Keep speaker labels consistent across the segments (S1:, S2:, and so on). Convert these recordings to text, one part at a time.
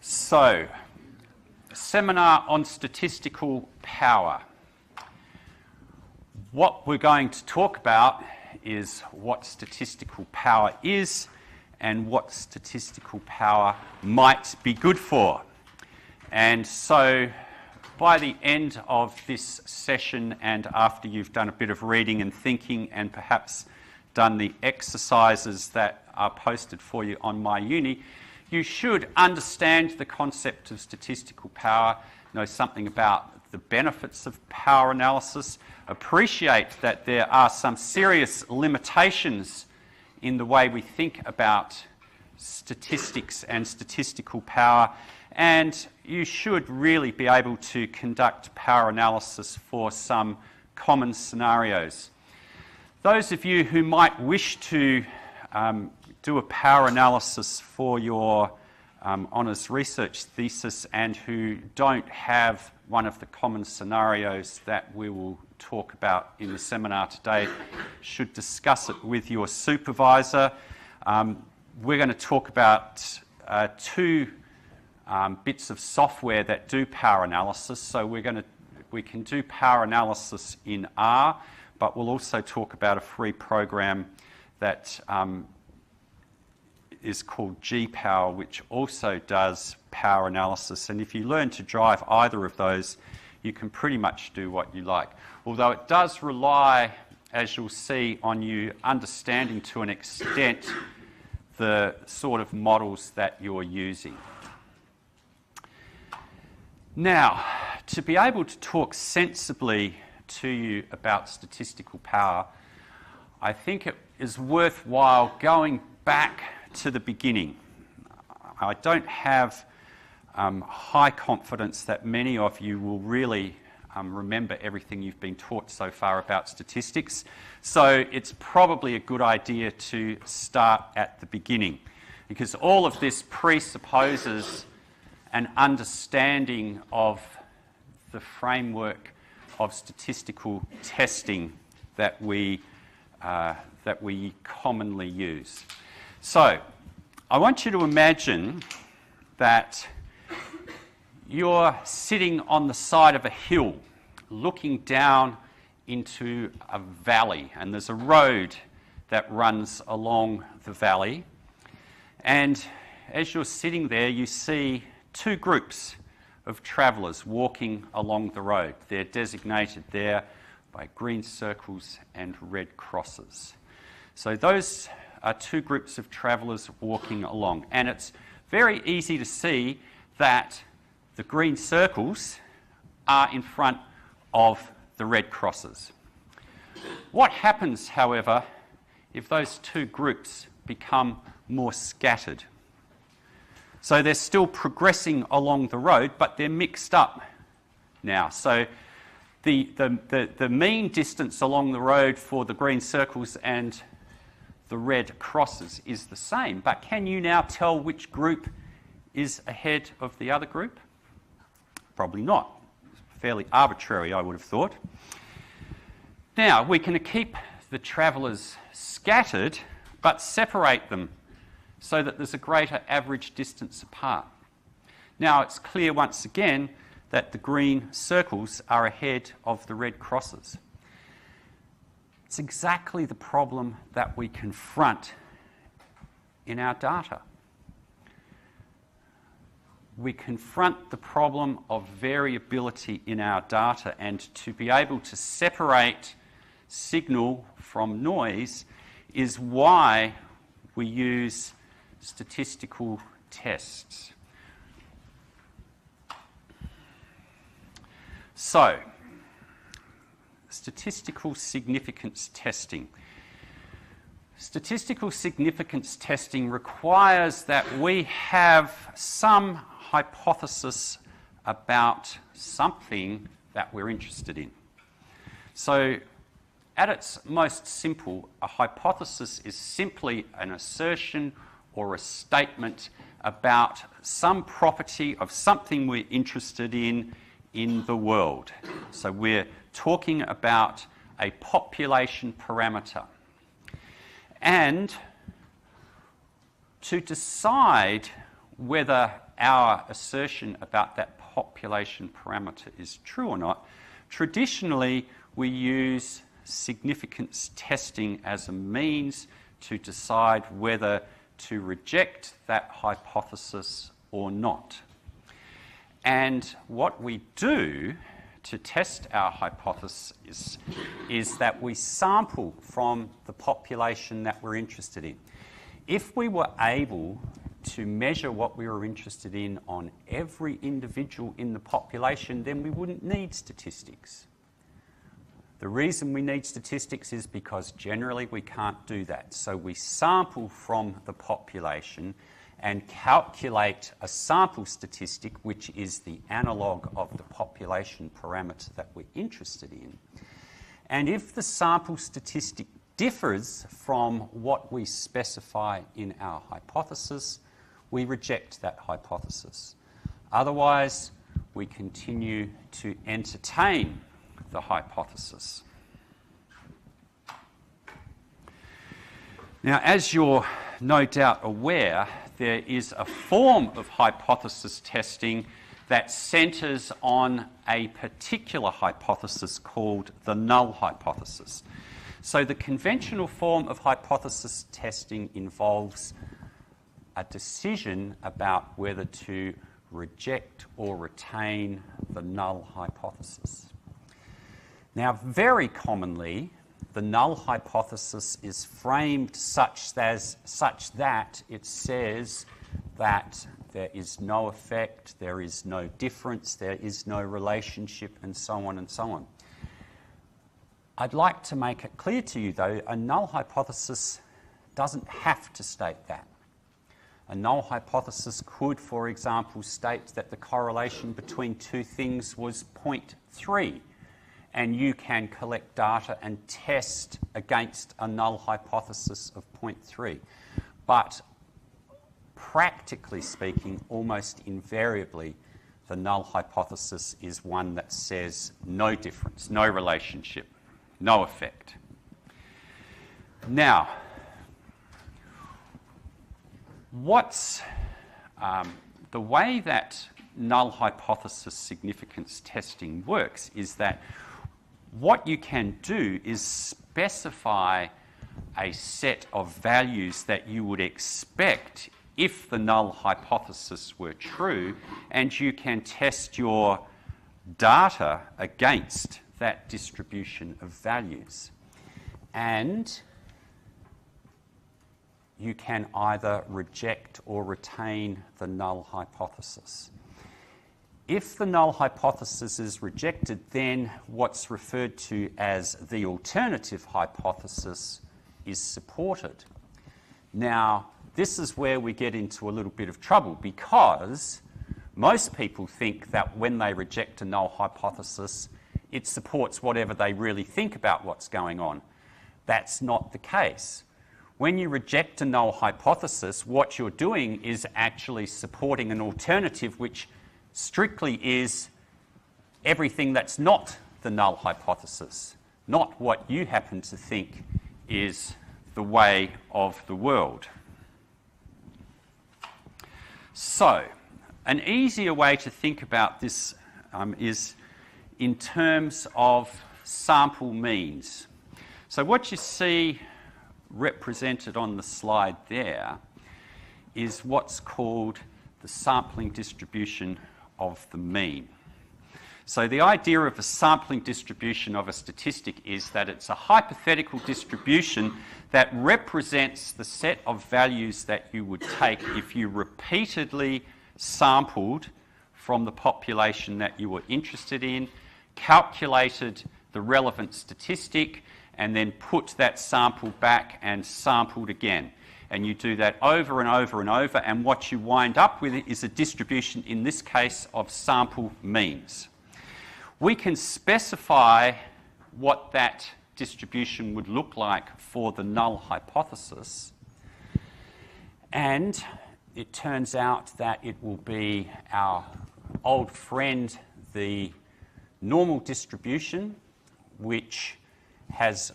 S1: So, a seminar on statistical power. What we're going to talk about is what statistical power is and what statistical power might be good for. And so, by the end of this session and after you've done a bit of reading and thinking and perhaps done the exercises that are posted for you on My Uni, you should understand the concept of statistical power, know something about the benefits of power analysis, appreciate that there are some serious limitations in the way we think about statistics and statistical power, and you should really be able to conduct power analysis for some common scenarios. Those of you who might wish to do a power analysis for your honours research thesis and who don't have one of the common scenarios that we will talk about in the seminar today should discuss it with your supervisor. We're going to talk about two bits of software that do power analysis. So we can do power analysis in R, but we'll also talk about a free program that is called G-Power, which also does power analysis. And if you learn to drive either of those, you can pretty much do what you like. Although it does rely, as you'll see, on you understanding to an extent the sort of models that you're using. Now, to be able to talk sensibly to you about statistical power, I think it is worthwhile going back to the beginning. I don't have high confidence that many of you will really remember everything you've been taught so far about statistics, so it's probably a good idea to start at the beginning, because all of this presupposes an understanding of the framework of statistical testing that we commonly use. So, I want you to imagine that you're sitting on the side of a hill looking down into a valley, and there's a road that runs along the valley, and as you're sitting there you see two groups of travellers walking along the road. They're designated there by green circles and red crosses. So those are two groups of travellers walking along, and it's very easy to see that the green circles are in front of the red crosses. What happens, however, if those two groups become more scattered? So they're still progressing along the road, but they're mixed up now. So the mean distance along the road for the green circles and the red crosses is the same, but can you now tell which group is ahead of the other group? Probably not. Fairly arbitrary, I would have thought. Now, we can keep the travellers scattered, but separate them so that there's a greater average distance apart. Now, it's clear once again that the green circles are ahead of the red crosses. It's exactly the problem that we confront in our data. We confront the problem of variability in our data, and to be able to separate signal from noise is why we use statistical tests. So, statistical significance testing. Statistical significance testing requires that we have some hypothesis about something that we're interested in. So, at its most simple, a hypothesis is simply an assertion or a statement about some property of something we're interested in the world. So we're talking about a population parameter. And to decide whether our assertion about that population parameter is true or not, traditionally we use significance testing as a means to decide whether to reject that hypothesis or not. And what we do to test our hypothesis is that we sample from the population that we're interested in. If we were able to measure what we were interested in on every individual in the population, then we wouldn't need statistics. The reason we need statistics is because generally we can't do that. So we sample from the population and calculate a sample statistic, which is the analogue of the population parameter that we're interested in. And if the sample statistic differs from what we specify in our hypothesis, we reject that hypothesis. Otherwise, we continue to entertain the hypothesis. Now, as you're no doubt aware, there is a form of hypothesis testing that centres on a particular hypothesis called the null hypothesis. So the conventional form of hypothesis testing involves a decision about whether to reject or retain the null hypothesis. Now, very commonly, the null hypothesis is framed such that it says that there is no effect, there is no difference, there is no relationship, and so on and so on. I'd like to make it clear to you, though, a null hypothesis doesn't have to state that. A null hypothesis could, for example, state that the correlation between two things was 0.3, and you can collect data and test against a null hypothesis of 0.3. But practically speaking, almost invariably, the null hypothesis is one that says no difference, no relationship, no effect. Now, what's the way that null hypothesis significance testing works is that what you can do is specify a set of values that you would expect if the null hypothesis were true, and you can test your data against that distribution of values. And you can either reject or retain the null hypothesis. If the null hypothesis is rejected, then what's referred to as the alternative hypothesis is supported. Now, this is where we get into a little bit of trouble, because most people think that when they reject a null hypothesis, it supports whatever they really think about what's going on. That's not the case. When you reject a null hypothesis, what you're doing is actually supporting an alternative which strictly is everything that's not the null hypothesis, not what you happen to think is the way of the world. So, an easier way to think about this is in terms of sample means. So what you see represented on the slide there is what's called the sampling distribution of the mean. So the idea of a sampling distribution of a statistic is that it's a hypothetical distribution that represents the set of values that you would take if you repeatedly sampled from the population that you were interested in, calculated the relevant statistic, and then put that sample back and sampled again. And you do that over and over and over, and what you wind up with is a distribution, in this case, of sample means. We can specify what that distribution would look like for the null hypothesis, and it turns out that it will be our old friend, the normal distribution, which has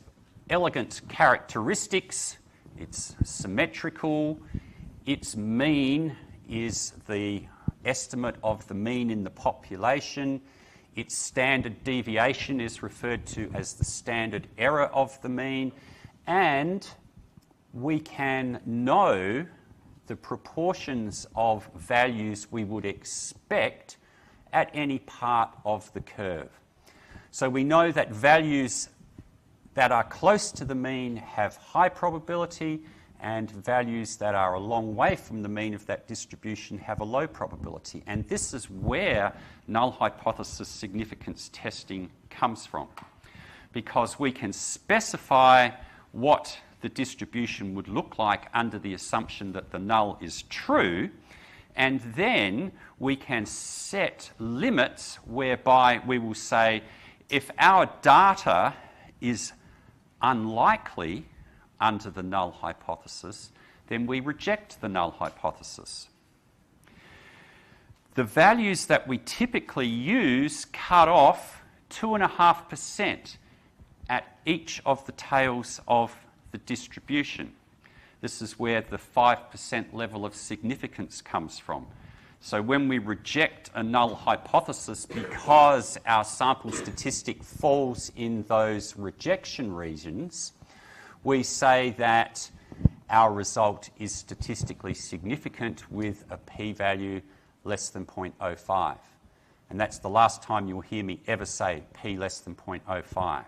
S1: elegant characteristics. It's symmetrical, its mean is the estimate of the mean in the population. Its standard deviation is referred to as the standard error of the mean, and we can know the proportions of values we would expect at any part of the curve. So we know that values that are close to the mean have high probability, and values that are a long way from the mean of that distribution have a low probability. And this is where null hypothesis significance testing comes from, because we can specify what the distribution would look like under the assumption that the null is true, and then we can set limits whereby we will say if our data is unlikely under the null hypothesis, then we reject the null hypothesis. The values that we typically use cut off 2.5% at each of the tails of the distribution. This is where the 5% level of significance comes from. So when we reject a null hypothesis because our sample statistic falls in those rejection regions, we say that our result is statistically significant with a p-value less than 0.05. And that's the last time you'll hear me ever say p less than 0.05.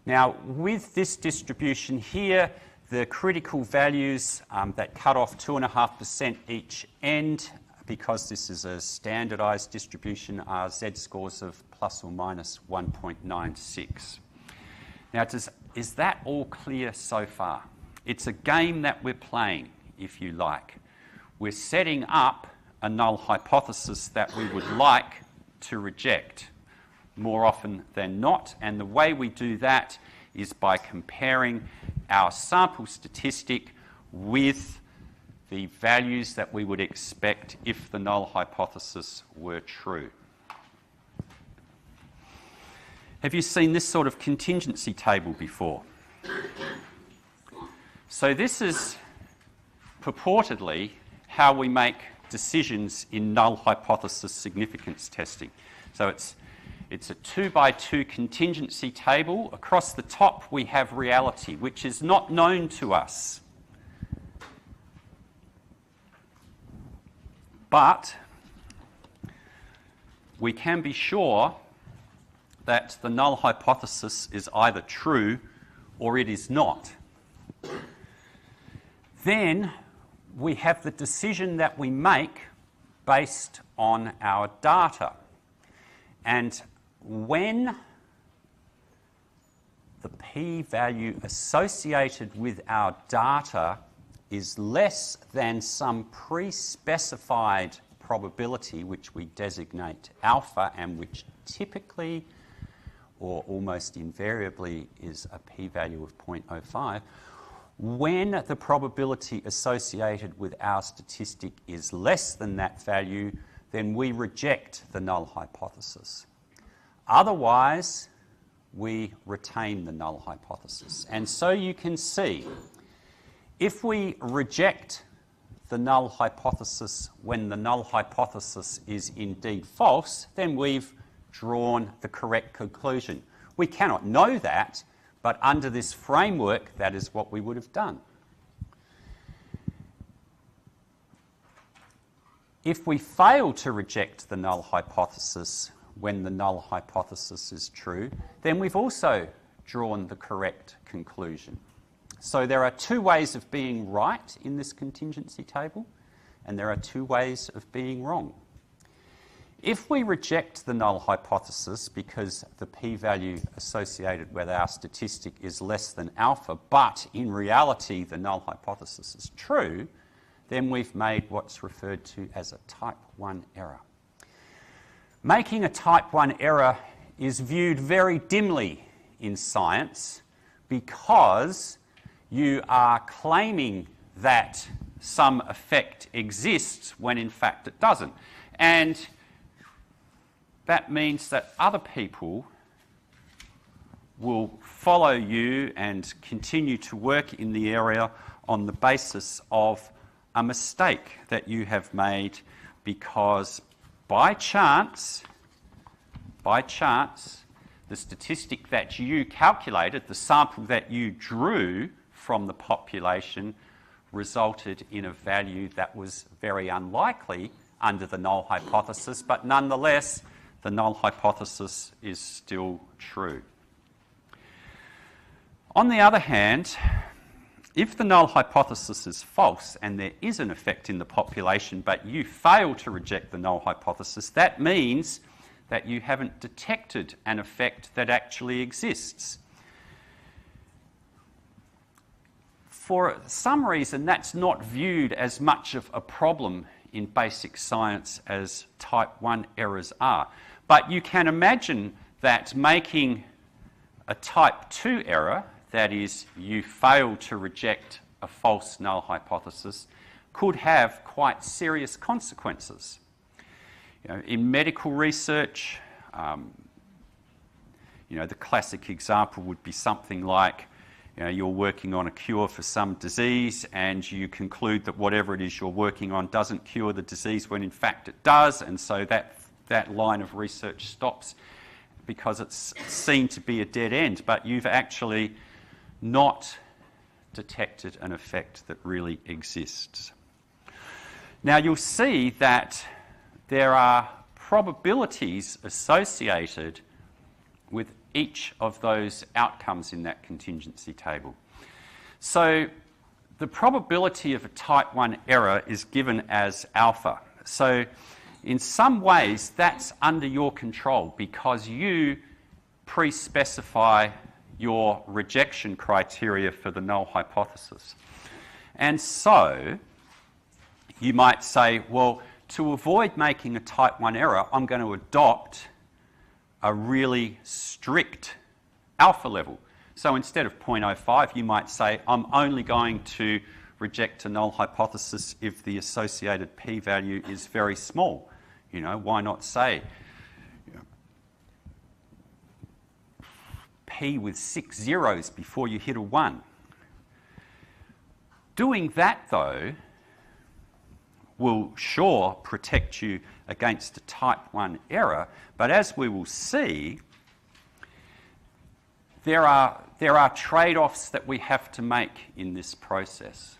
S1: Now, with this distribution here, the critical values that cut off 2.5% each end, because this is a standardised distribution, are z-scores of plus or minus 1.96. Now, is that all clear so far? It's a game that we're playing, if you like. We're setting up a null hypothesis that we would like to reject more often than not, and the way we do that is by comparing our sample statistic with the values that we would expect if the null hypothesis were true. Have you seen this sort of contingency table before? So this is purportedly how we make decisions in null hypothesis significance testing. So it's a 2x2 contingency table. Across the top we have reality, which is not known to us. But we can be sure that the null hypothesis is either true or it is not. Then we have the decision that we make based on our data. And when the p-value associated with our data is less than some pre-specified probability, which we designate alpha, and which typically or almost invariably is a p-value of 0.05, when the probability associated with our statistic is less than that value, then we reject the null hypothesis. Otherwise, we retain the null hypothesis. And so you can see, if we reject the null hypothesis when the null hypothesis is indeed false, then we've drawn the correct conclusion. We cannot know that, but under this framework, that is what we would have done. If we fail to reject the null hypothesis when the null hypothesis is true, then we've also drawn the correct conclusion. So there are two ways of being right in this contingency table, and there are two ways of being wrong. If we reject the null hypothesis because the p-value associated with our statistic is less than alpha, but in reality the null hypothesis is true, then we've made what's referred to as a type 1 error. Making a type 1 error is viewed very dimly in science because you are claiming that some effect exists when in fact it doesn't. And that means that other people will follow you and continue to work in the area on the basis of a mistake that you have made because by chance, the statistic that you calculated, the sample that you drew from the population, resulted in a value that was very unlikely under the null hypothesis, but nonetheless, the null hypothesis is still true. On the other hand, if the null hypothesis is false and there is an effect in the population, but you fail to reject the null hypothesis, that means that you haven't detected an effect that actually exists. For some reason, that's not viewed as much of a problem in basic science as type 1 errors are. But you can imagine that making a type 2 error, that is, you fail to reject a false null hypothesis, could have quite serious consequences. In medical research, the classic example would be something like, you're working on a cure for some disease and you conclude that whatever it is you're working on doesn't cure the disease when in fact it does, and so that line of research stops because it's seen to be a dead end, but you've actually not detected an effect that really exists. Now you'll see that there are probabilities associated with each of those outcomes in that contingency table. So the probability of a type 1 error is given as alpha. So in some ways that's under your control because you pre-specify your rejection criteria for the null hypothesis. And so you might say, well, to avoid making a type 1 error, I'm going to adopt a really strict alpha level. So instead of 0.05, you might say, I'm only going to reject a null hypothesis if the associated p-value is very small. Why not say p with 6 zeros before you hit a 1? Doing that, though, will sure protect you against a type 1 error, but as we will see, there are trade-offs that we have to make in this process.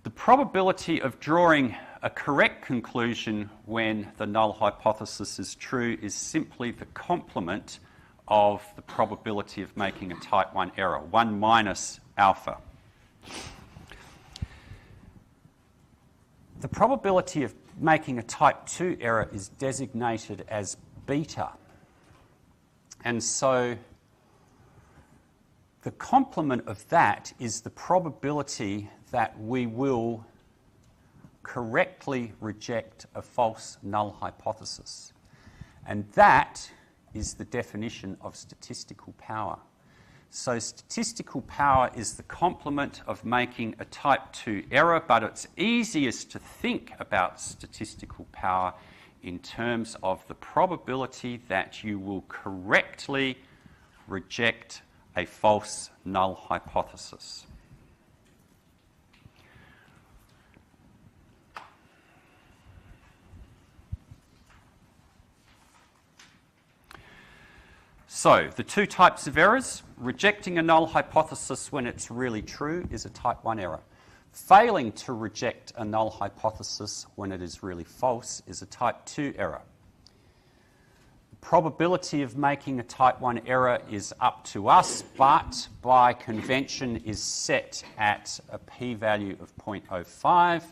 S1: The probability of drawing a correct conclusion when the null hypothesis is true is simply the complement of the probability of making a type 1 error, 1 minus alpha. The probability of making a type 2 error is designated as beta. And so the complement of that is the probability that we will correctly reject a false null hypothesis. And that is the definition of statistical power. So statistical power is the complement of making a type 2 error, but it's easiest to think about statistical power in terms of the probability that you will correctly reject a false null hypothesis. So, the two types of errors: rejecting a null hypothesis when it's really true is a type 1 error. Failing to reject a null hypothesis when it is really false is a type 2 error. The probability of making a type 1 error is up to us, but by convention is set at a p-value of 0.05.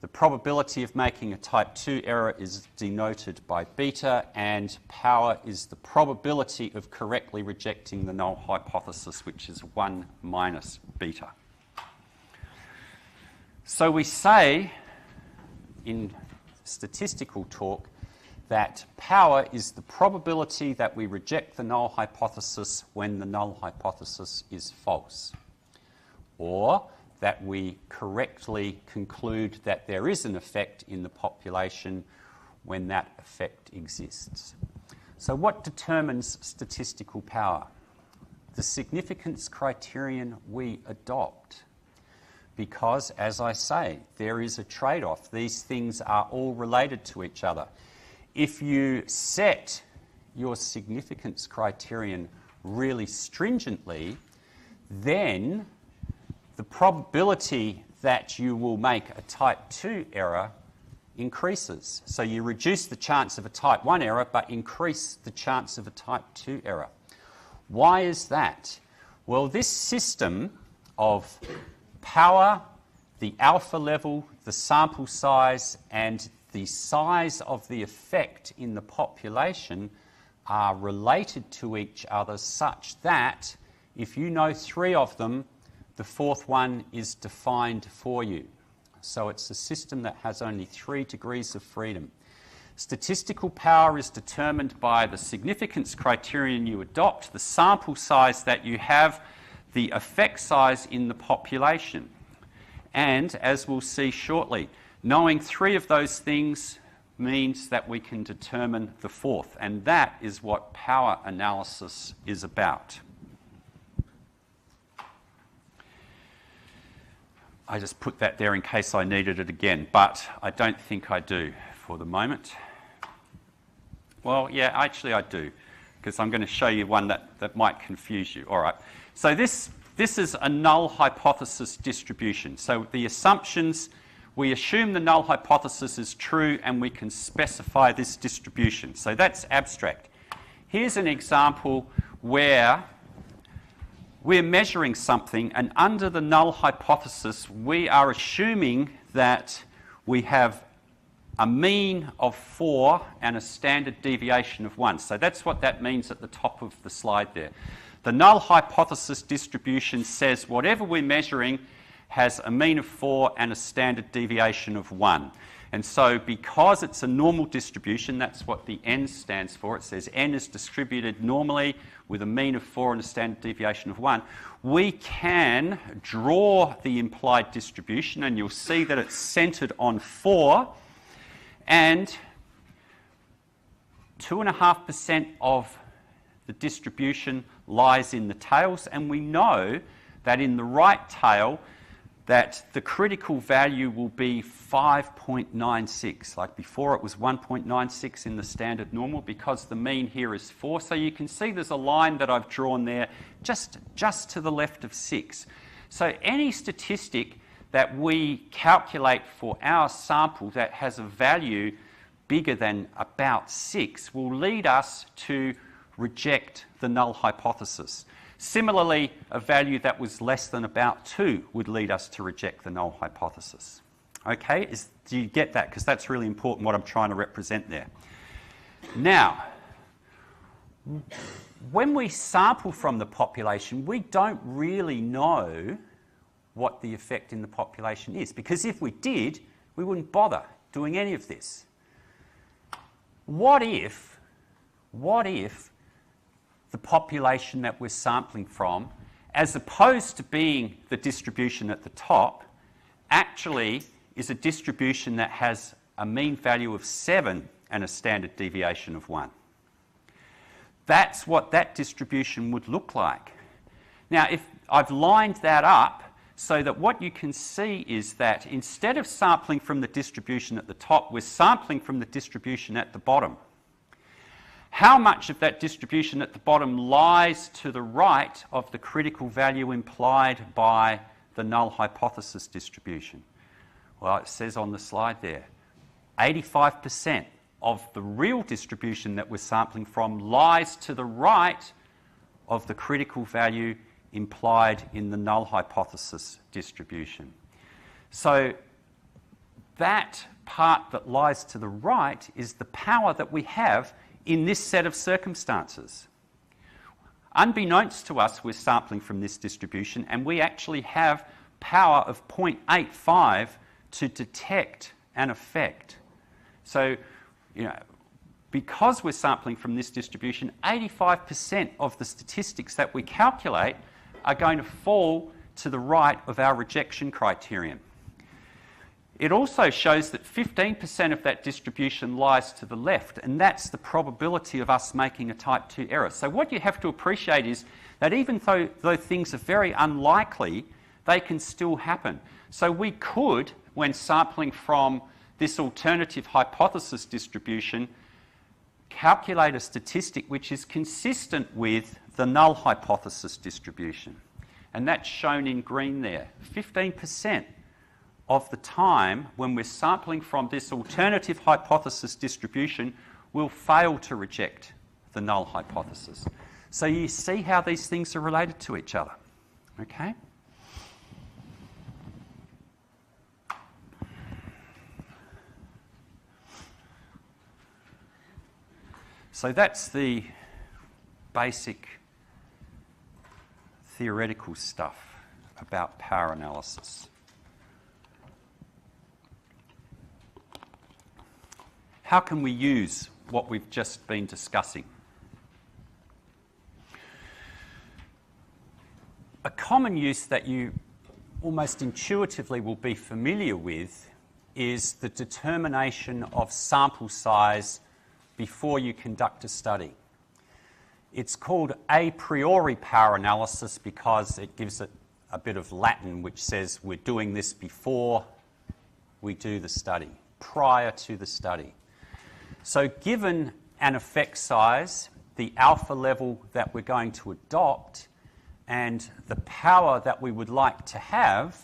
S1: The probability of making a type 2 error is denoted by beta, and power is the probability of correctly rejecting the null hypothesis, which is 1 minus beta. So we say in statistical talk that power is the probability that we reject the null hypothesis when the null hypothesis is false, or that we correctly conclude that there is an effect in the population when that effect exists. So what determines statistical power? The significance criterion we adopt. because, as I say, there is a trade-off. These things are all related to each other. If you set your significance criterion really stringently, then the probability that you will make a type 2 error increases. So you reduce the chance of a type 1 error but increase the chance of a type 2 error. Why is that? Well, this system of power, the alpha level, the sample size, and the size of the effect in the population are related to each other such that if you know 3 of them, the 4th one is defined for you. So it's a system that has only 3 degrees of freedom. Statistical power is determined by the significance criterion you adopt, the sample size that you have, the effect size in the population. And as we'll see shortly, knowing 3 of those things means that we can determine the 4th, and that is what power analysis is about. I just put that there in case I needed it again, but I don't think I do for the moment. Well, yeah, actually I do, because I'm going to show you one that might confuse you. All right, so this is a null hypothesis distribution. So the assumptions, we assume the null hypothesis is true and we can specify this distribution. So that's abstract. Here's an example where we're measuring something, and under the null hypothesis, we are assuming that we have a mean of 4 and a standard deviation of 1. So that's what that means at the top of the slide there. The null hypothesis distribution says whatever we're measuring has a mean of 4 and a standard deviation of 1. And so because it's a normal distribution, that's what the n stands for. It says n is distributed normally with a mean of 4 and a standard deviation of 1. We can draw the implied distribution, and you'll see that it's centred on 4, and 2.5% of the distribution lies in the tails, and we know that in the right tail that the critical value will be 5.96. Like before it was 1.96 in the standard normal because the mean here is 4. So you can see there's a line that I've drawn there just to the left of 6. So any statistic that we calculate for our sample that has a value bigger than about 6 will lead us to reject the null hypothesis. Similarly, a value that was less than about 2 would lead us to reject the null hypothesis. Okay, do you get that? Because that's really important, what I'm trying to represent there. Now, when we sample from the population, we don't really know what the effect in the population is, because if we did, we wouldn't bother doing any of this. What if the population that we're sampling from, as opposed to being the distribution at the top, actually is a distribution that has a mean value of 7 and a standard deviation of 1. That's what that distribution would look like. Now, if I've lined that up so that what you can see is that instead of sampling from the distribution at the top, we're sampling from the distribution at the bottom. How much of that distribution at the bottom lies to the right of the critical value implied by the null hypothesis distribution? Well, it says on the slide there, 85% of the real distribution that we're sampling from lies to the right of the critical value implied in the null hypothesis distribution. So that part that lies to the right is the power that we have in this set of circumstances. Unbeknownst to us, we're sampling from this distribution, and we actually have power of 0.85 to detect an effect. So, because we're sampling from this distribution, 85% of the statistics that we calculate are going to fall to the right of our rejection criterion. It also shows that 15% of that distribution lies to the left, and that's the probability of us making a type 2 error. So what you have to appreciate is that even though things are very unlikely they can still happen. So we could, when sampling from this alternative hypothesis distribution, calculate a statistic which is consistent with the null hypothesis distribution. And that's shown in green there. 15% of the time when we're sampling from this alternative hypothesis distribution, we'll fail to reject the null hypothesis. So you see how these things are related to each other, okay? So that's the basic theoretical stuff about power analysis. How can we use what we've just been discussing? A common use that you almost intuitively will be familiar with is the determination of sample size before you conduct a study. It's called a priori power analysis because it gives it a bit of Latin which says we're doing this before we do the study, prior to the study. So given an effect size, the alpha level that we're going to adopt, and the power that we would like to have,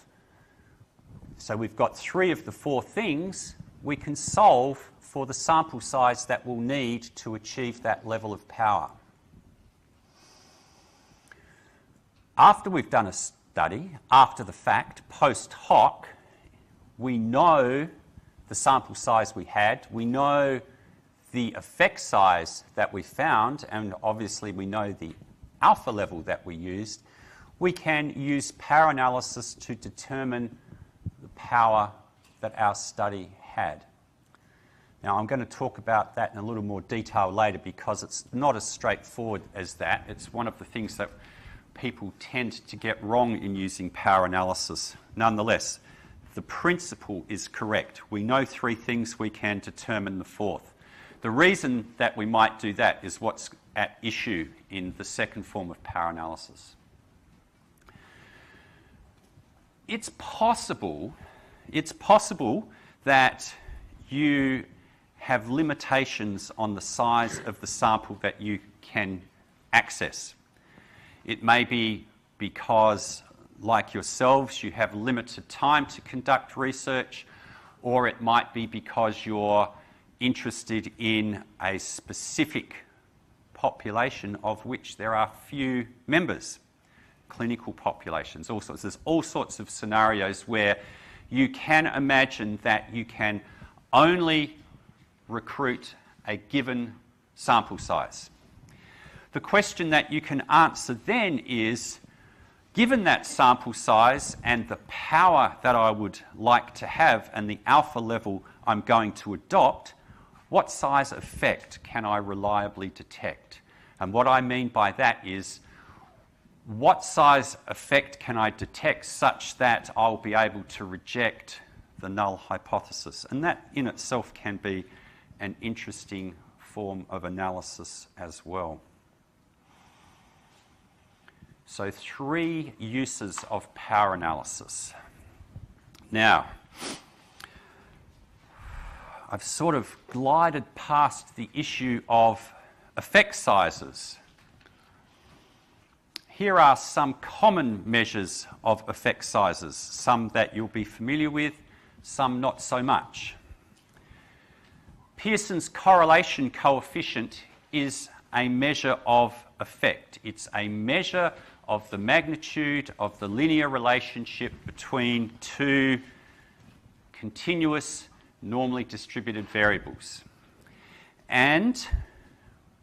S1: so we've got 3 of the 4 things, we can solve for the sample size that we'll need to achieve that level of power. After we've done a study, after the fact, post hoc, we know the sample size we had, we know the effect size that we found, and obviously we know the alpha level that we used. We can use power analysis to determine the power that our study had. Now, I'm going to talk about that in a little more detail later because it's not as straightforward as that. It's one of the things that people tend to get wrong in using power analysis. Nonetheless, the principle is correct. We know 3 things, we can determine the 4th. The reason that we might do that is what's at issue in the second form of power analysis. It's possible that you have limitations on the size of the sample that you can access. It may be because, like yourselves, you have limited time to conduct research, or it might be because you're interested in a specific population of which there are few members, clinical populations, all sorts. There's all sorts of scenarios where you can imagine that you can only recruit a given sample size. The question that you can answer then is, given that sample size and the power that I would like to have and the alpha level I'm going to adopt, what size effect can I reliably detect? And what I mean by that is, what size effect can I detect such that I'll be able to reject the null hypothesis? And that in itself can be an interesting form of analysis as well. So 3 uses of power analysis. Now, I've sort of glided past the issue of effect sizes. Here are some common measures of effect sizes, some that you'll be familiar with, some not so much. Pearson's correlation coefficient is a measure of effect. It's a measure of the magnitude of the linear relationship between 2 continuous, normally distributed variables. And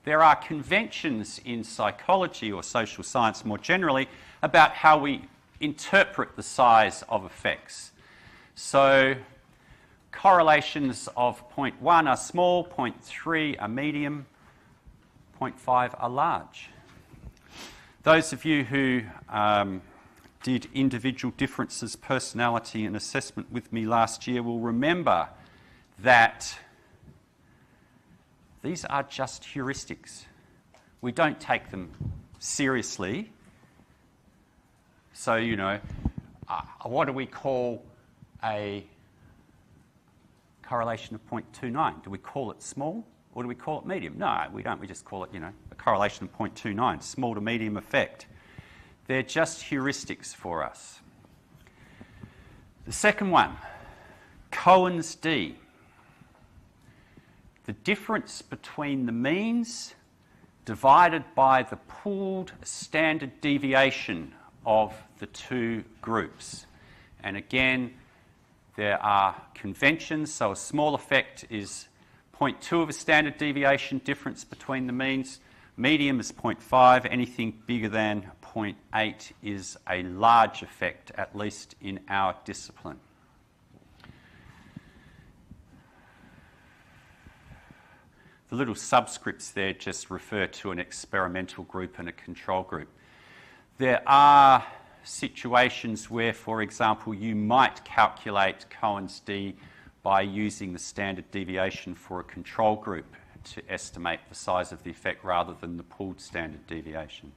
S1: there are conventions in psychology or social science more generally about how we interpret the size of effects. So correlations of 0.1 are small, 0.3 are medium, 0.5 are large. Those of you who did individual differences, personality and assessment with me last year will remember that these are just heuristics. We don't take them seriously. So, what do we call a correlation of 0.29? Do we call it small or do we call it medium? No, we don't. We just call it, a correlation of 0.29, small to medium effect. They're just heuristics for us. The second one, Cohen's d. The difference between the means divided by the pooled standard deviation of the two groups. And again, there are conventions, so a small effect is 0.2 of a standard deviation difference between the means. Medium is 0.5. Anything bigger than 0.8 is a large effect, at least in our discipline. The little subscripts there just refer to an experimental group and a control group. There are situations where, for example, you might calculate Cohen's d by using the standard deviation for a control group to estimate the size of the effect rather than the pooled standard deviation.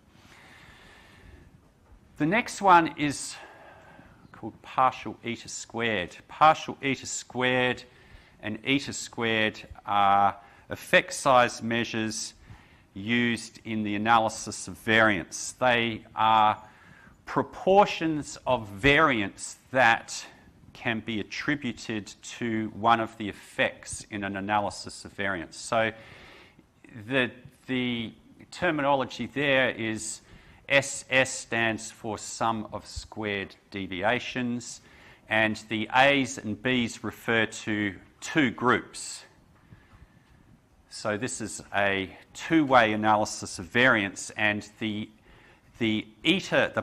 S1: The next one is called partial eta squared. Partial eta squared and eta squared are effect size measures used in the analysis of variance. They are proportions of variance that can be attributed to one of the effects in an analysis of variance. So the terminology there is SS stands for sum of squared deviations, and the A's and B's refer to two groups. So this is a two-way analysis of variance, and the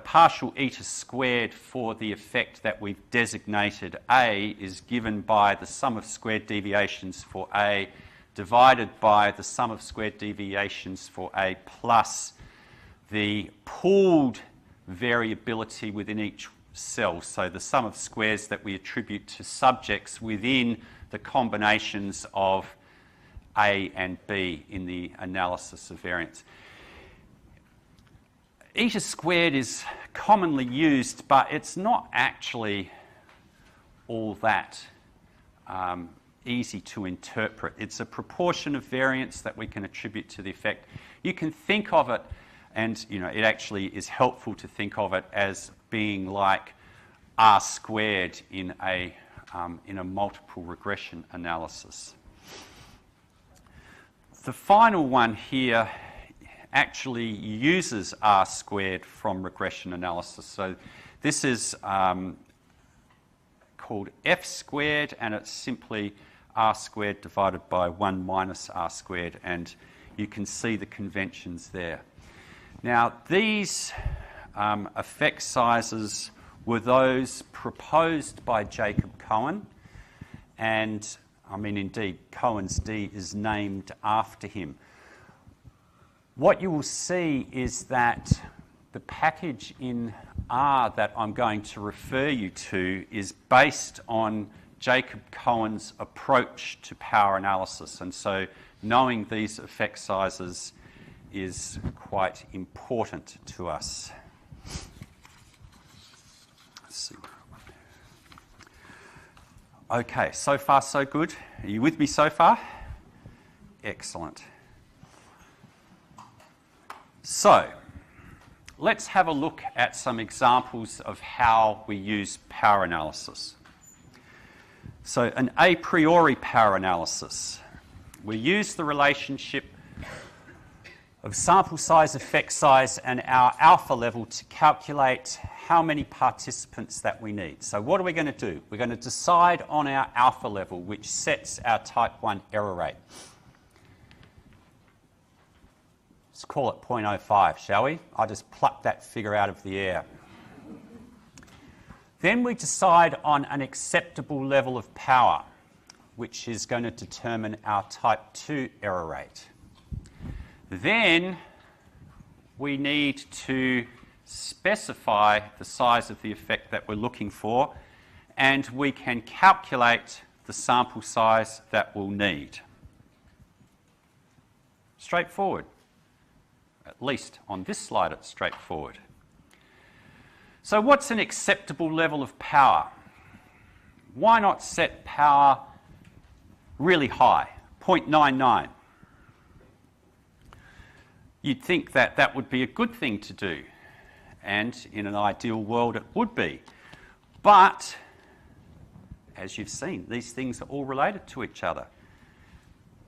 S1: partial eta squared for the effect that we've designated A is given by the sum of squared deviations for A divided by the sum of squared deviations for A plus the pooled variability within each cell. So the sum of squares that we attribute to subjects within the combinations of A and B in the analysis of variance. Eta squared is commonly used, but it's not actually all that easy to interpret. It's a proportion of variance that we can attribute to the effect. You can think of it, and it actually is helpful to think of it as being like R squared in a multiple regression analysis. The final one here actually uses R squared from regression analysis. So this is called F squared, and it's simply R squared divided by 1 minus R squared, and you can see the conventions there. Now, these effect sizes were those proposed by Jacob Cohen, and indeed, Cohen's d is named after him. What you will see is that the package in R that I'm going to refer you to is based on Jacob Cohen's approach to power analysis, and so knowing these effect sizes is quite important to us. Let's see. Okay, so far so good. Are you with me so far? Excellent. So, let's have a look at some examples of how we use power analysis. So, an a priori power analysis. We use the relationship of sample size, effect size, and our alpha level to calculate how many participants that we need. So what are we going to do? We're going to decide on our alpha level, which sets our type 1 error rate. Let's call it 0.05, shall we? I just plucked that figure out of the air. Then we decide on an acceptable level of power, which is going to determine our type 2 error rate. Then we need to specify the size of the effect that we're looking for, and we can calculate the sample size that we'll need. Straightforward. At least on this slide it's straightforward. So what's an acceptable level of power? Why not set power really high, 0.99? You'd think that that would be a good thing to do, and in an ideal world it would be. But, as you've seen, these things are all related to each other.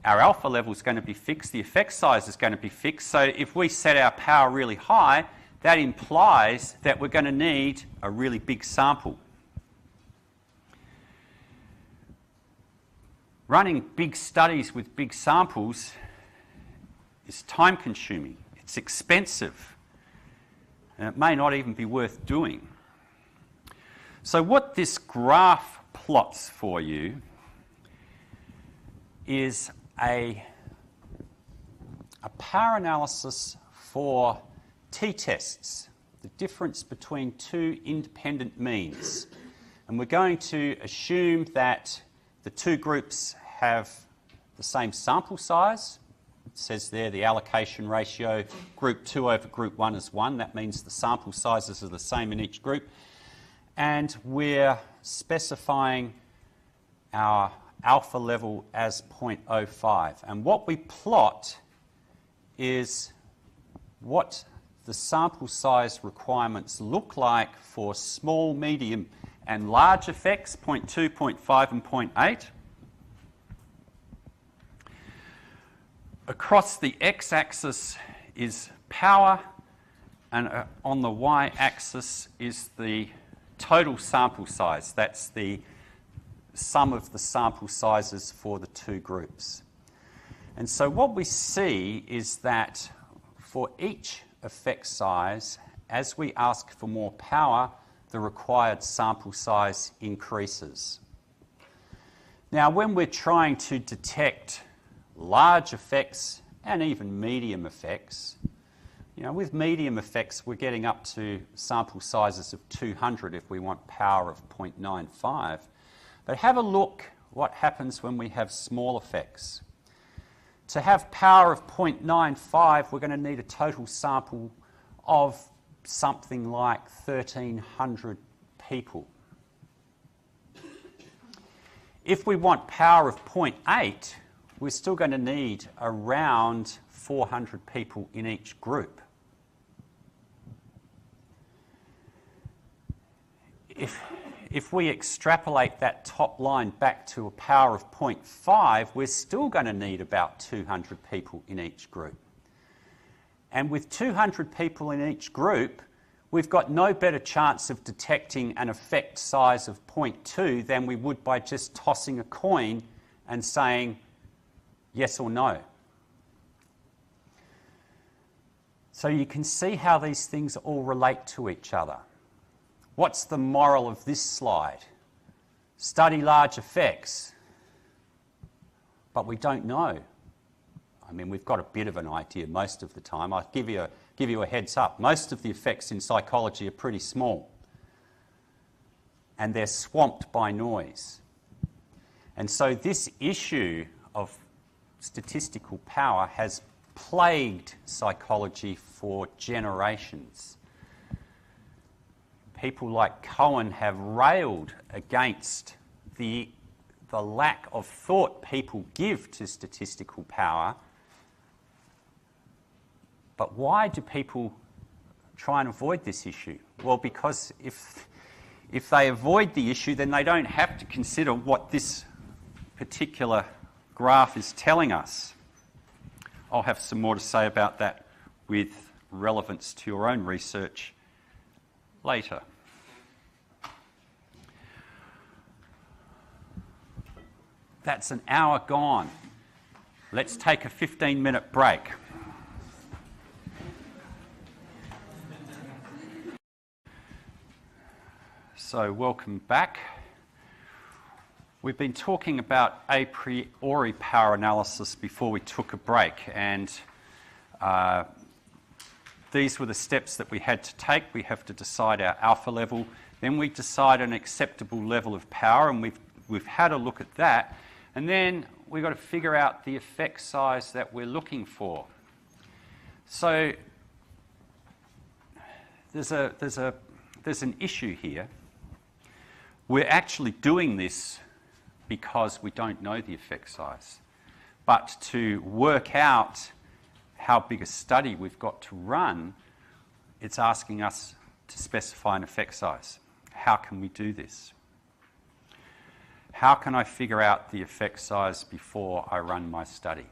S1: Our alpha level is going to be fixed, the effect size is going to be fixed, so if we set our power really high, that implies that we're going to need a really big sample. Running big studies with big samples is time-consuming, it's expensive, and it may not even be worth doing. So what this graph plots for you is a power analysis for t-tests, the difference between two independent means. And we're going to assume that the two groups have the same sample size. It says there the allocation ratio, group 2 over group 1 is 1. That means the sample sizes are the same in each group. And we're specifying our alpha level as 0.05. And what we plot is what the sample size requirements look like for small, medium and large effects, 0.2, 0.5 and 0.8. Across the x-axis is power, and on the y-axis is the total sample size. That's the sum of the sample sizes for the two groups. And so what we see is that for each effect size, as we ask for more power, the required sample size increases. Now, when we're trying to detect large effects and even medium effects, with medium effects we're getting up to sample sizes of 200 if we want power of 0.95. But have a look what happens when we have small effects. To have power of 0.95, we're going to need a total sample of something like 1,300 people. If we want power of 0.8, we're still going to need around 400 people in each group. If we extrapolate that top line back to a power of 0.5, we're still going to need about 200 people in each group. And with 200 people in each group, we've got no better chance of detecting an effect size of 0.2 than we would by just tossing a coin and saying yes or no. So you can see how these things all relate to each other. What's the moral of this slide? Study large effects, but we don't know. I mean, we've got a bit of an idea most of the time. I'll give you a heads up. Most of the effects in psychology are pretty small, and they're swamped by noise. And so this issue of statistical power has plagued psychology for generations. People like Cohen have railed against the lack of thought people give to statistical power. But why do people try and avoid this issue? Well, because if they avoid the issue, then they don't have to consider what this particular graph is telling us. I'll have some more to say about that with relevance to your own research later. That's an hour gone. Let's take a 15-minute break. So, welcome back. We've been talking about a priori power analysis before we took a break, and these were the steps that we had to take. We have to decide our alpha level, then we decide an acceptable level of power, and we've had a look at that, and then we've got to figure out the effect size that we're looking for. So there's a there's an issue here. We're actually doing this because we don't know the effect size. But to work out how big a study we've got to run, it's asking us to specify an effect size. How can we do this? How can I figure out the effect size before I run my study?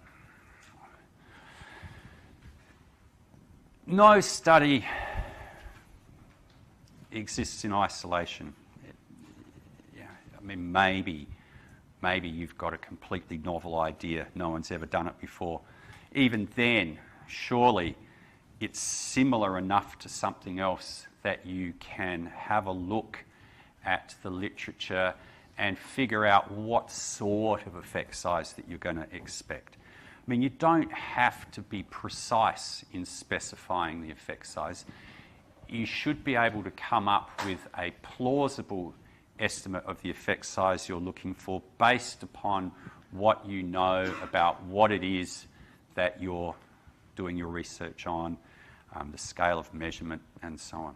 S1: No study exists in isolation. I mean, maybe you've got a completely novel idea. No one's ever done it before. Even then, surely it's similar enough to something else that you can have a look at the literature and figure out what sort of effect size that you're going to expect. I mean, you don't have to be precise in specifying the effect size. You should be able to come up with a plausible estimate of the effect size you're looking for based upon what you know about what it is that you're doing your research on, the scale of measurement, and so on.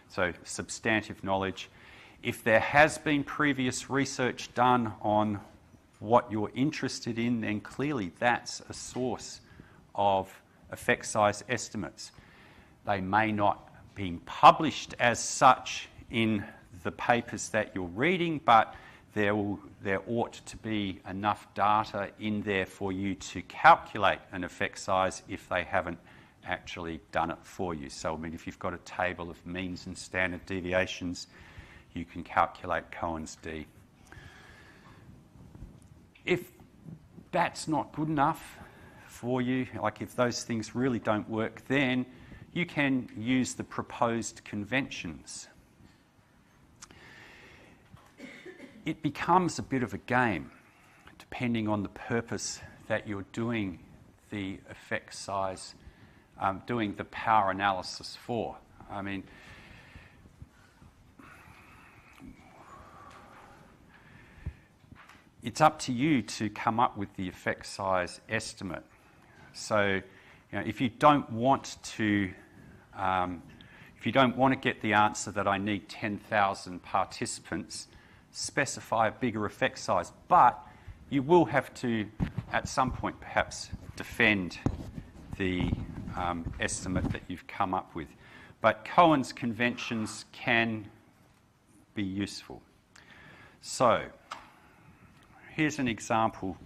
S1: So, substantive knowledge. If there has been previous research done on what you're interested in, then clearly that's a source of effect size estimates. They may not be published as such in the papers that you're reading, but there ought to be enough data in there for you to calculate an effect size if they haven't actually done it for you. So, I mean, if you've got a table of means and standard deviations, you can calculate Cohen's d. If that's not good enough for you, like if those things really don't work, then you can use the proposed conventions. It becomes a bit of a game, depending on the purpose that you're doing the effect size, doing the power analysis for. I mean, it's up to you to come up with the effect size estimate. So, if you don't want to, get the answer that I need 10,000 participants, specify a bigger effect size. But you will have to, at some point, perhaps defend the estimate that you've come up with. But Cohen's conventions can be useful. So, here's an example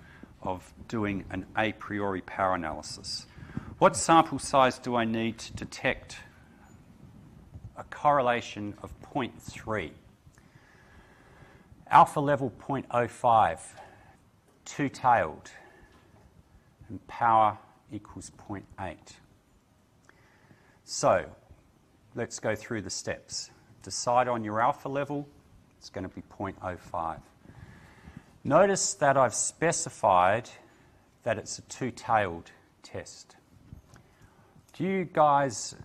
S1: of doing an a priori power analysis. What sample size do I need to detect a correlation of 0.3? Alpha level 0.05, two-tailed, and power equals 0.8. So, let's go through the steps. Decide on your alpha level, it's going to be 0.05. Notice that I've specified that it's a two-tailed test. Do you guys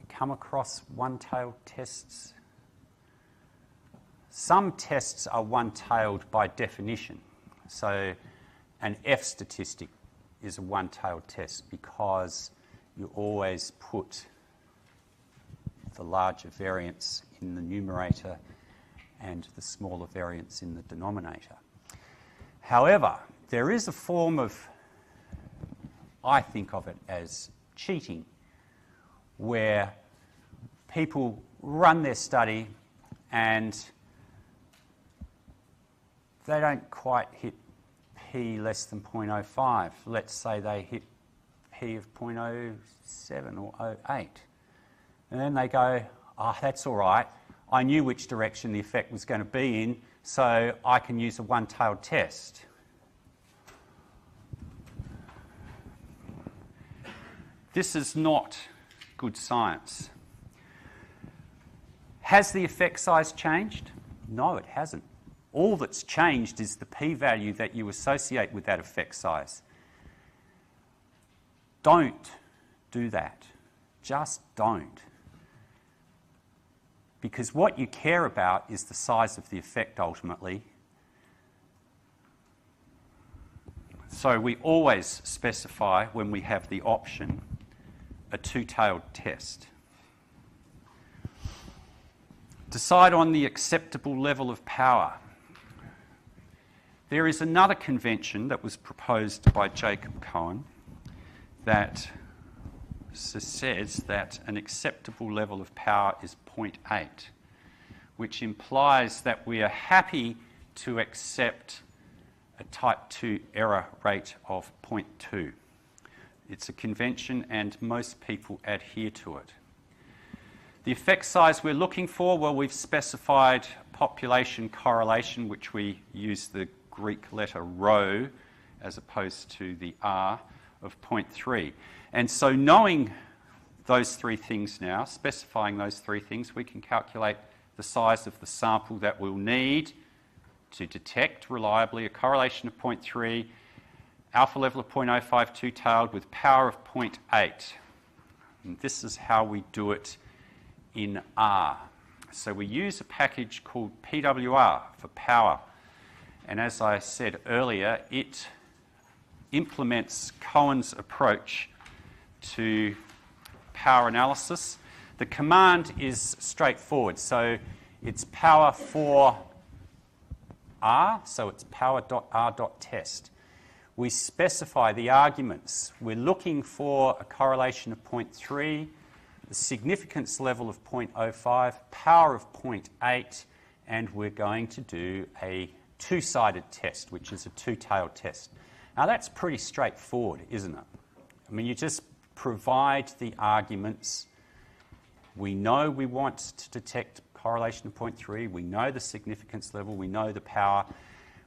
S1: come across one-tailed tests? Some tests are one-tailed by definition. So an F statistic is a one-tailed test because you always put the larger variance in the numerator and the smaller variance in the denominator. However, there is a form of, I think of it as cheating, where people run their study and they don't quite hit p less than 0.05. Let's say they hit p of 0.07 or 0.08. And then they go, that's all right. I knew which direction the effect was going to be in, so I can use a one-tailed test. This is not good science. Has the effect size changed? No, it hasn't. All that's changed is the p-value that you associate with that effect size. Don't do that. Just don't. Because what you care about is the size of the effect ultimately. So we always specify, when we have the option, a two-tailed test. Decide on the acceptable level of power. There is another convention that was proposed by Jacob Cohen that says that an acceptable level of power is 0.8, which implies that we are happy to accept a type 2 error rate of 0.2. It's a convention and most people adhere to it. The effect size we're looking for, well, we've specified population correlation, which we use the Greek letter rho as opposed to the R of 0.3. And so knowing those three things now, specifying those three things, we can calculate the size of the sample that we'll need to detect reliably a correlation of 0.3, alpha level of 0.05 two-tailed with power of 0.8. And this is how we do it in R. So we use a package called PWR for power. And as I said earlier, it implements Cohen's approach to power analysis. The command is straightforward. So it's power for R, so it's power.r.test. We specify the arguments. We're looking for a correlation of 0.3, the significance level of 0.05, power of 0.8, and we're going to do a two-sided test, which is a two-tailed test. Now that's pretty straightforward, isn't it? I mean, you just provide the arguments. We know we want to detect correlation of 0.3, we know the significance level, we know the power.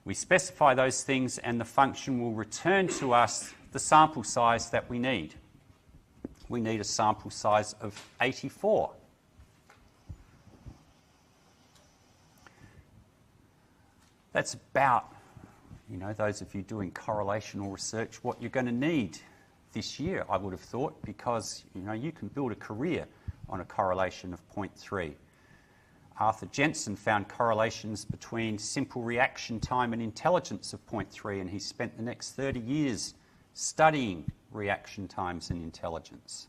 S1: We specify those things and the function will return to us the sample size that we need. We need a sample size of 84. That's about, those of you doing correlational research, what you're going to need this year, I would have thought, because, you can build a career on a correlation of 0.3. Arthur Jensen found correlations between simple reaction time and intelligence of 0.3, and he spent the next 30 years studying reaction times and intelligence.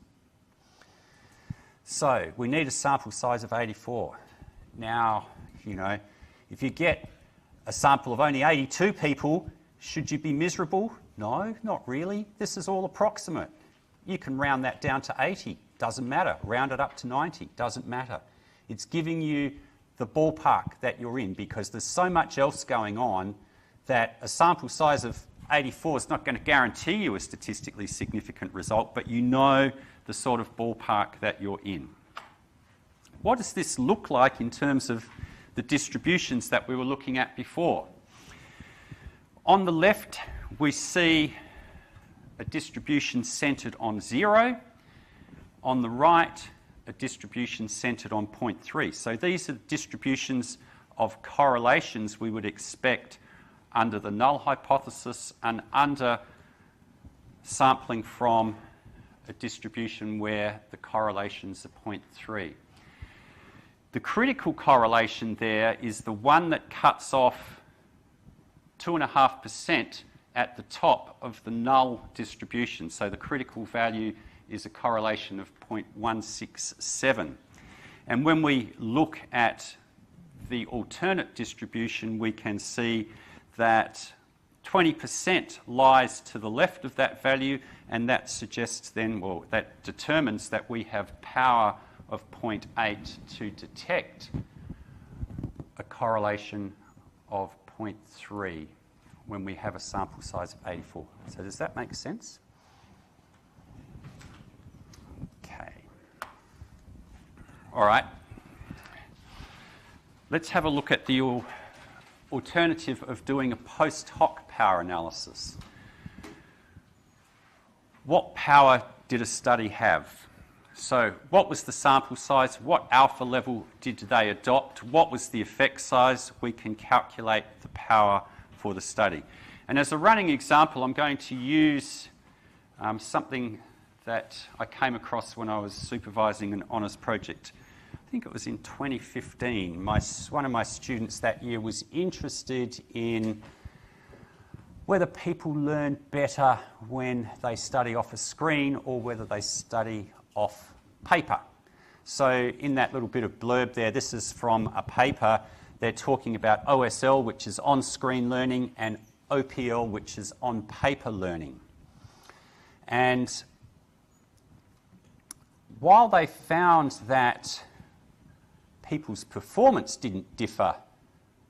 S1: So we need a sample size of 84. Now, if you get a sample of only 82 people, should you be miserable? No, not really. This is all approximate. You can round that down to 80, doesn't matter. Round it up to 90, doesn't matter. It's giving you the ballpark that you're in because there's so much else going on that a sample size of 84 is not going to guarantee you a statistically significant result, but you know the sort of ballpark that you're in. What does this look like in terms of the distributions that we were looking at before? On the left, we see a distribution centred on 0. On the right, a distribution centred on 0.3. So these are distributions of correlations we would expect under the null hypothesis and under sampling from a distribution where the correlations are 0.3. The critical correlation there is the one that cuts off 2.5% at the top of the null distribution. So the critical value is a correlation of 0.167. And when we look at the alternate distribution, we can see that 20% lies to the left of that value, and that suggests then, well, that determines that we have power of 0.8 to detect a correlation of 0.3 when we have a sample size of 84. So does that make sense? Okay. All right. Let's have a look at the alternative of doing a post hoc power analysis. What power did a study have? So what was the sample size? What alpha level did they adopt? What was the effect size? We can calculate the power for the study. And as a running example, I'm going to use something that I came across when I was supervising an honours project. I think it was in 2015. One of my students that year was interested in whether people learn better when they study off a screen or whether they study off paper. So in that little bit of blurb there, this is from a paper. They're talking about OSL, which is on-screen learning, and OPL, which is on-paper learning. And while they found that people's performance didn't differ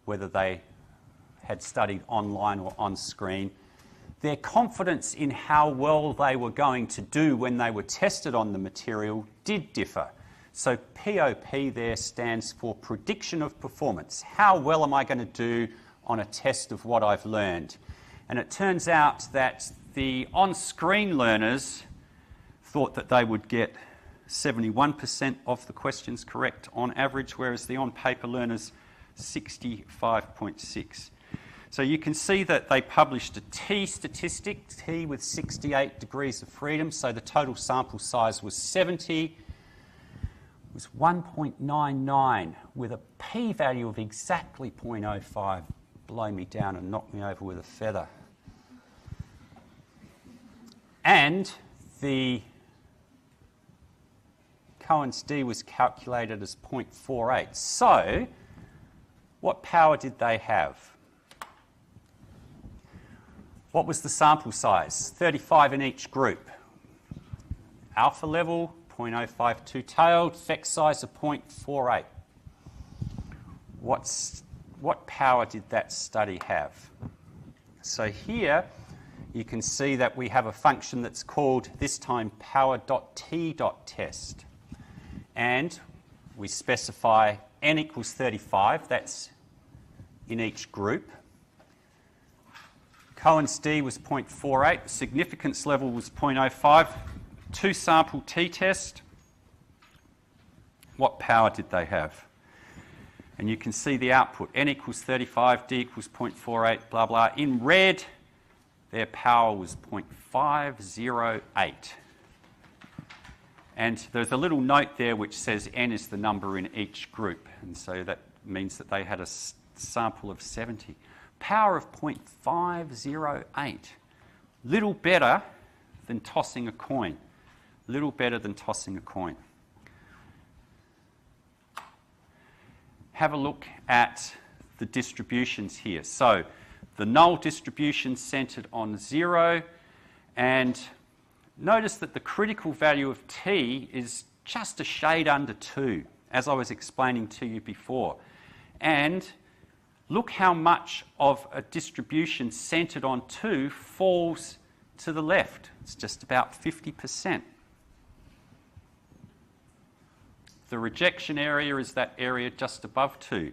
S1: whether they had studied online or on-screen, their confidence in how well they were going to do when they were tested on the material did differ. So POP there stands for prediction of performance. How well am I going to do on a test of what I've learned? And it turns out that the on-screen learners thought that they would get 71% of the questions correct on average, whereas the on-paper learners, 65.6%. So you can see that they published a T statistic, T with 68 degrees of freedom, so the total sample size was 70, was 1.99 with a p-value of exactly 0.05. Blow me down and knock me over with a feather. And the Cohen's d was calculated as 0.48. So what power did they have? What was the sample size? 35 in each group. Alpha level, 0.052 tailed, effect size of 0.48. What power did that study have? So here you can see that we have a function that's called, this time, power.t.test. And we specify n equals 35, that's in each group. Cohen's d was 0.48, the significance level was 0.05, two-sample t-test. What power did they have? And you can see the output, n equals 35, d equals 0.48, blah, blah. In red, their power was 0.508. And there's a little note there which says n is the number in each group, and so that means that they had a sample of 70. Power of 0.508. Little better than tossing a coin. Little better than tossing a coin. Have a look at the distributions here. So the null distribution centred on 0, and notice that the critical value of t is just a shade under 2, as I was explaining to you before. And look how much of a distribution centred on 2 falls to the left. It's just about 50%. The rejection area is that area just above 2.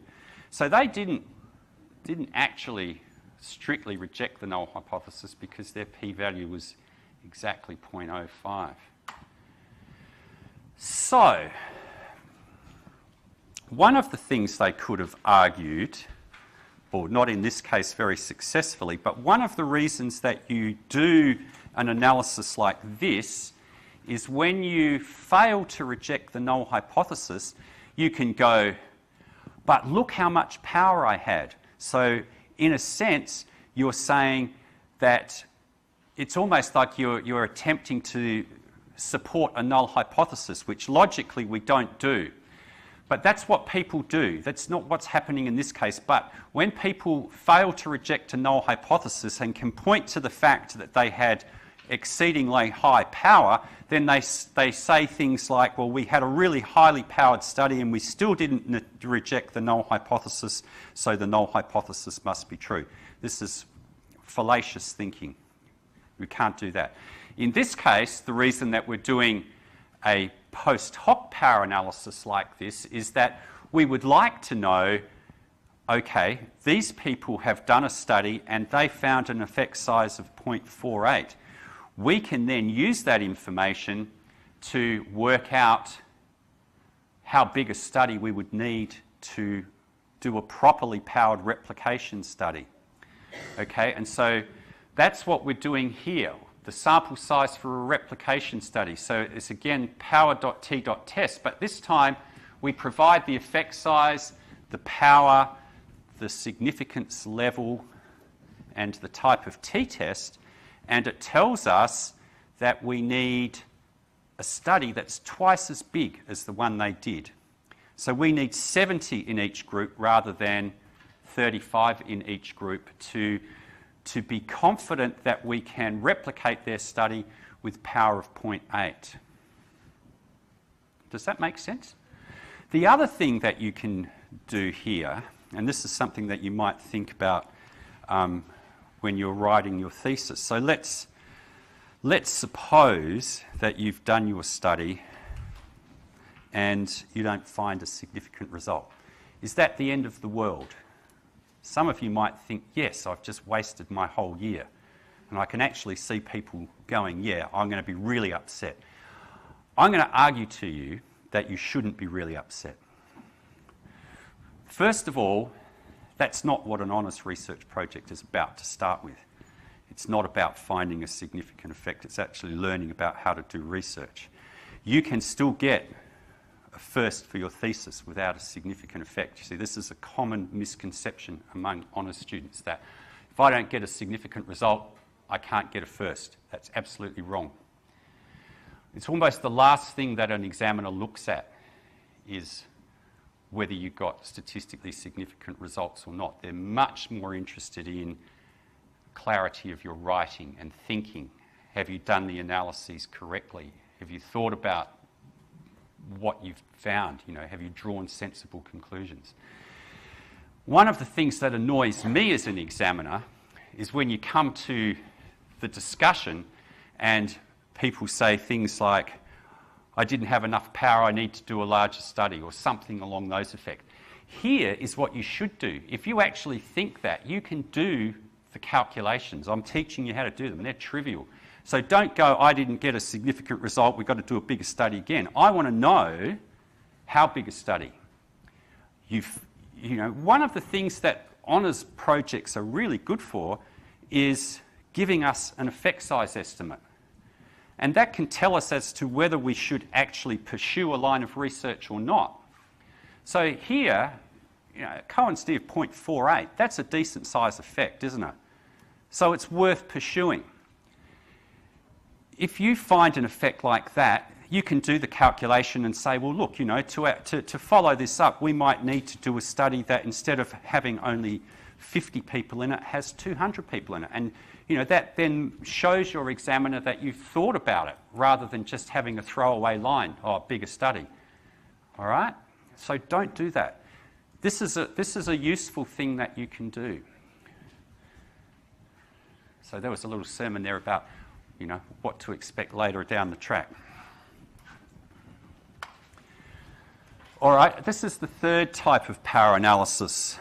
S1: So they didn't actually strictly reject the null hypothesis because their p-value was exactly 0.05. So one of the things they could have argued, or not in this case very successfully, but one of the reasons that you do an analysis like this is when you fail to reject the null hypothesis, you can go, but look how much power I had. So in a sense, you're saying that it's almost like you're attempting to support a null hypothesis, which logically we don't do. But that's what people do. That's not what's happening in this case. But when people fail to reject a null hypothesis and can point to the fact that they had exceedingly high power, then they say things like, well, we had a really highly powered study and we still didn't reject the null hypothesis, so the null hypothesis must be true. This is fallacious thinking. We can't do that. In this case, the reason that we're doing a post hoc power analysis like this is that we would like to know, okay, these people have done a study and they found an effect size of 0.48. We can then use that information to work out how big a study we would need to do a properly powered replication study. Okay, and so that's what we're doing here. The sample size for a replication study. So it's again power.t.test, but this time we provide the effect size, the power, the significance level, and the type of t-test, and it tells us that we need a study that's twice as big as the one they did. So we need 70 in each group rather than 35 in each group to be confident that we can replicate their study with power of 0.8. Does that make sense? The other thing that you can do here, and this is something that you might think about when you're writing your thesis. So let's suppose that you've done your study and you don't find a significant result. Is that the end of the world? Some of you might think, yes, I've just wasted my whole year. And I can actually see people going, yeah, I'm going to be really upset. I'm going to argue to you that you shouldn't be really upset. First of all, that's not what an honest research project is about to start with. It's not about finding a significant effect. It's actually learning about how to do research. You can still get a first for your thesis without a significant effect. You see, this is a common misconception among honest students, that if I don't get a significant result, I can't get a first. That's absolutely wrong. It's almost the last thing that an examiner looks at is whether you got statistically significant results or not. They're much more interested in clarity of your writing and thinking. Have you done the analyses correctly? Have you thought about what you've found? You know, have you drawn sensible conclusions? One of the things that annoys me as an examiner is when you come to the discussion and people say things like, I didn't have enough power, I need to do a larger study, or something along those effects. Here is what you should do. If you actually think that, you can do the calculations. I'm teaching you how to do them, and they're trivial. So don't go, I didn't get a significant result, we've got to do a bigger study again. I want to know how big a study. You know, one of the things that honours projects are really good for is giving us an effect size estimate. And that can tell us as to whether we should actually pursue a line of research or not. So here, you know, Cohen's d of 0.48, that's a decent size effect, isn't it? So it's worth pursuing. If you find an effect like that, you can do the calculation and say, well, look, you know, to follow this up, we might need to do a study that instead of having only 50 people in it, has 200 people in it. And, you know, that then shows your examiner that you've thought about it rather than just having a throwaway line, oh, bigger study. All right? So don't do that. This is a useful thing that you can do. So there was a little sermon there about, you know, what to expect later down the track. All right, this is the third type of power analysis.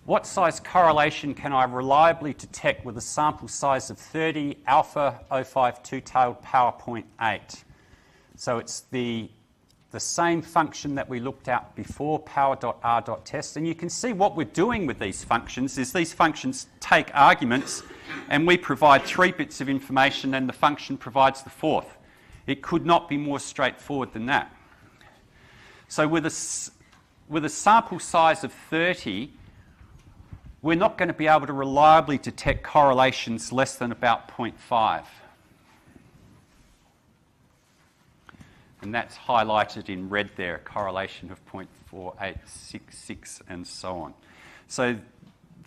S1: What size correlation can I reliably detect with a sample size of 30 alpha 05 two-tailed power 0.8? So it's the same function that we looked at before, power.r.test. And you can see what we're doing with these functions is these functions take arguments and we provide 3 bits of information and the function provides the 4th. It could not be more straightforward than that. So with a sample size of 30, we're not going to be able to reliably detect correlations less than about 0.5. And that's highlighted in red there, a correlation of 0.4866 and so on. So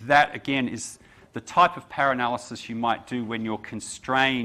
S1: that, again, is the type of power analysis you might do when you're constrained